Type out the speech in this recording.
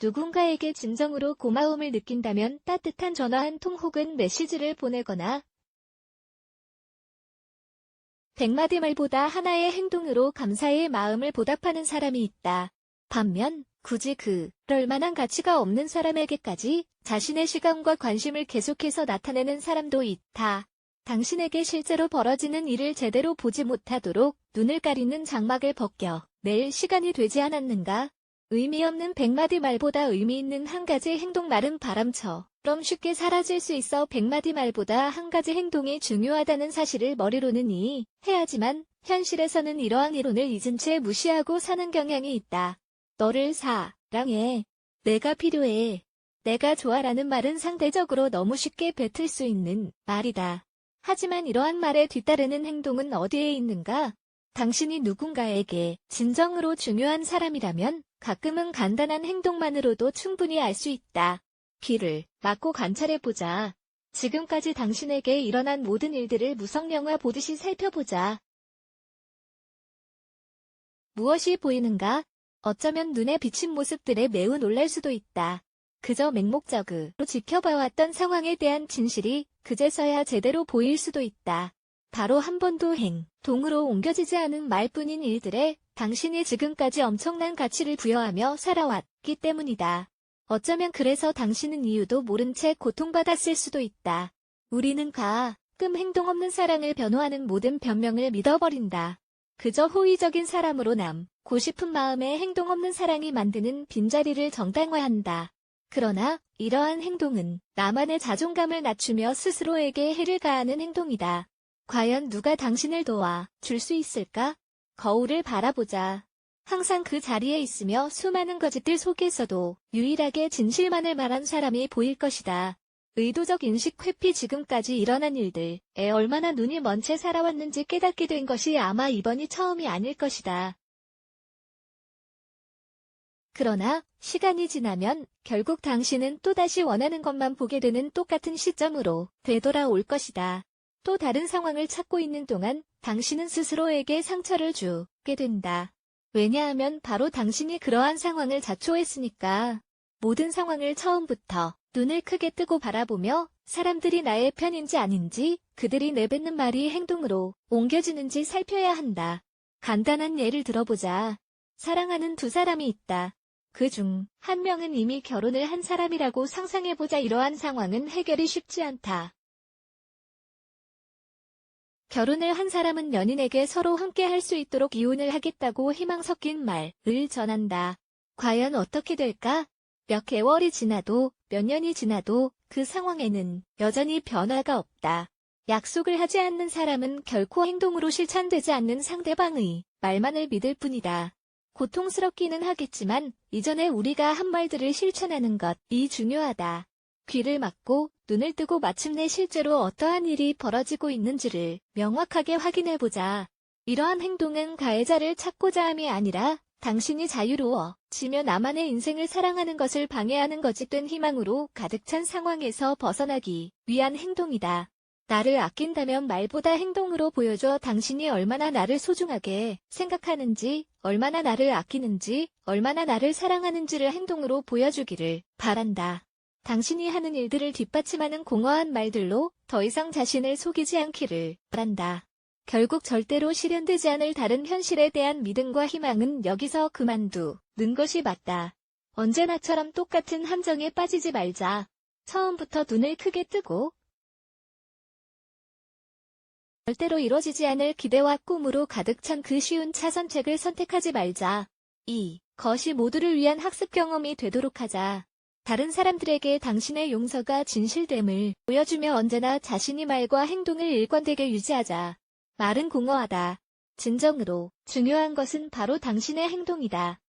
누군가에게 진정으로 고마움을 느낀다면 따뜻한 전화 한 통 혹은 메시지를 보내거나 100마디 말보다 하나의 행동으로 감사의 마음을 보답하는 사람이 있다. 반면 굳이 그럴 만한 가치가 없는 사람에게까지 자신의 시간과 관심을 계속해서 나타내는 사람도 있다. 당신에게 실제로 벌어지는 일을 제대로 보지 못하도록 눈을 가리는 장막을 벗겨 낼 시간이 되지 않았는가? 의미 없는 100마디 말보다 의미 있는 한 가지 행동. 말은 바람처럼 쉽게 사라질 수 있어 100마디 말보다 한 가지 행동이 중요하다는 사실을 머리로는 이해하지만 현실에서는 이러한 이론을 잊은 채 무시하고 사는 경향이 있다. 너를 사랑해. 내가 필요해. 내가 좋아라는 말은 상대적으로 너무 쉽게 뱉을 수 있는 말이다. 하지만 이러한 말에 뒤따르는 행동은 어디에 있는가? 당신이 누군가에게 진정으로 중요한 사람이라면 가끔은 간단한 행동만으로도 충분히 알 수 있다. 귀를 막고 관찰해보자. 지금까지 당신에게 일어난 모든 일들을 무성영화 보듯이 살펴보자. 무엇이 보이는가? 어쩌면 눈에 비친 모습들에 매우 놀랄 수도 있다. 그저 맹목적으로 지켜봐왔던 상황에 대한 진실이 그제서야 제대로 보일 수도 있다. 바로 한 번도 행동으로 옮겨지지 않은 말뿐인 일들에 당신이 지금까지 엄청난 가치를 부여하며 살아왔기 때문이다. 어쩌면 그래서 당신은 이유도 모른 채 고통받았을 수도 있다. 우리는 가끔 행동 없는 사랑을 변호하는 모든 변명을 믿어버린다. 그저 호의적인 사람으로 남고 싶은 마음에 행동 없는 사랑이 만드는 빈자리를 정당화한다. 그러나 이러한 행동은 나만의 자존감을 낮추며 스스로에게 해를 가하는 행동이다. 과연 누가 당신을 도와줄 수 있을까? 거울을 바라보자. 항상 그 자리에 있으며 수많은 거짓들 속에서도 유일하게 진실만을 말한 사람이 보일 것이다. 의도적 인식 회피. 지금까지 일어난 일들에 얼마나 눈이 먼 채 살아왔는지 깨닫게 된 것이 아마 이번이 처음이 아닐 것이다. 그러나 시간이 지나면 결국 당신은 또다시 원하는 것만 보게 되는 똑같은 시점으로 되돌아올 것이다. 또 다른 상황을 찾고 있는 동안 당신은 스스로에게 상처를 주게 된다. 왜냐하면 바로 당신이 그러한 상황을 자초했으니까. 모든 상황을 처음부터 눈을 크게 뜨고 바라보며 사람들이 나의 편인지 아닌지, 그들이 내뱉는 말이 행동으로 옮겨지는지 살펴야 한다. 간단한 예를 들어보자. 사랑하는 두 사람이 있다. 그 중 한 명은 이미 결혼을 한 사람이라고 상상해보자. 이러한 상황은 해결이 쉽지 않다. 결혼을 한 사람은 연인에게 서로 함께 할 수 있도록 이혼을 하겠다고 희망 섞인 말을 전한다. 과연 어떻게 될까? 몇 개월이 지나도 몇 년이 지나도 그 상황에는 여전히 변화가 없다. 약속을 하지 않는 사람은 결코 행동으로 실천되지 않는 상대방의 말만을 믿을 뿐이다. 고통스럽기는 하겠지만 이전에 우리가 한 말들을 실천하는 것이 중요하다. 귀를 막고 눈을 뜨고 마침내 실제로 어떠한 일이 벌어지고 있는지를 명확하게 확인해보자. 이러한 행동은 가해자를 찾고자 함이 아니라 당신이 자유로워지며 나만의 인생을 사랑하는 것을 방해하는 거짓된 희망으로 가득 찬 상황에서 벗어나기 위한 행동이다. 나를 아낀다면 말보다 행동으로 보여줘. 당신이 얼마나 나를 소중하게 생각하는지, 얼마나 나를 아끼는지, 얼마나 나를 사랑하는지를 행동으로 보여주기를 바란다. 당신이 하는 일들을 뒷받침하는 공허한 말들로 더 이상 자신을 속이지 않기를 바란다. 결국 절대로 실현되지 않을 다른 현실에 대한 믿음과 희망은 여기서 그만두는 것이 맞다. 언제나처럼 똑같은 함정에 빠지지 말자. 처음부터 눈을 크게 뜨고 절대로 이뤄지지 않을 기대와 꿈으로 가득 찬 그 쉬운 차선책을 선택하지 말자. 이것이 모두를 위한 학습 경험이 되도록 하자. 다른 사람들에게 당신의 용서가 진실됨을 보여주며 언제나 자신이 말과 행동을 일관되게 유지하자. 말은 공허하다. 진정으로 중요한 것은 바로 당신의 행동이다.